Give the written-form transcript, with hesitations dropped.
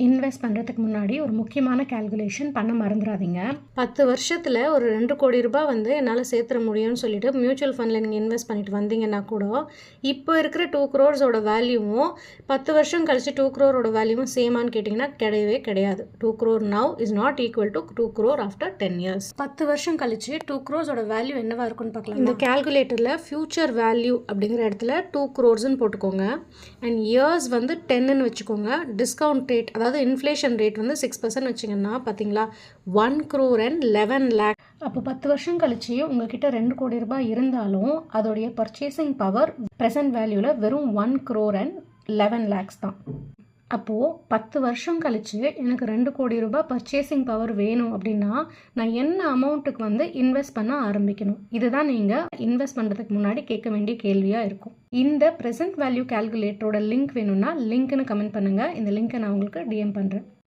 Invest பண்ணுறதுக்கு முன்னாடி ஒரு முக்கியமான கால்குலேஷன் பண்ண மறந்துடாதீங்க. 10 வருஷத்தில் ஒரு 2 கோடி ரூபாய் வந்து என்னால் சேர்த்துற முடியும்னு சொல்லிட்டு மியூச்சுவல் ஃபண்டில் நீங்கள் இன்வெஸ்ட் பண்ணிட்டு வந்தீங்கன்னா கூட இப்போ இருக்கிற 2 crores வேல்யூவும் 10 வருஷம் கழிச்சு 2 crore வேல்யூவும் சேமான்னு கேட்டிங்கன்னா கிடையவே கிடையாது. 2 crore now is not equal to 2 crore after 10 years. 10 வருஷம் கழிச்சு 2 crores வேல்யூ என்னவா இருக்குன்னு பார்க்கலாம். இந்த கால்குலேட்டரில் ஃபியூச்சர் வேல்யூ அப்படிங்கிற இடத்துல 2 crores போட்டுக்கோங்க. அண்ட் இயர்ஸ் வந்து 10ன்னு வச்சுக்கோங்க. டிஸ்கவுண்ட் ரேட் அதாவது இன்ஃப்ளேஷன் ரேட் வந்து 6% வச்சிங்கன்னா பார்த்தீங்களா 1 crore and 11 lakh. அப்போ 10 வருஷம் கழிச்சு உங்ககிட்ட 2 கோடி ரூபாய் இருந்தாலும் அதோடைய பர்ச்சேசிங் பவர் ப்ரெசன்ட் வேல்யூவில் வெறும் 1 crore and 11 lakhs தான். அப்போது 10 வருஷம் கழிச்சு எனக்கு 2 கோடி ரூபாய் பர்ச்சேசிங் பவர் வேணும் அப்படின்னா நான் என்ன அமௌண்ட்டுக்கு வந்து இன்வெஸ்ட் பண்ண ஆரம்பிக்கணும்? இதுதான் நீங்கள் இன்வெஸ்ட் பண்ணுறதுக்கு முன்னாடி கேட்க வேண்டிய கேள்வியாக இருக்கும். இந்த ப்ரெசன்ட் வேல்யூ கால்குலேட்டரோட லிங்க் வேணும்னா லிங்க்னு கமெண்ட் பண்ணுங்கள். இந்த லிங்க்கை நான் உங்களுக்கு டிஎம் பண்ணுறேன்.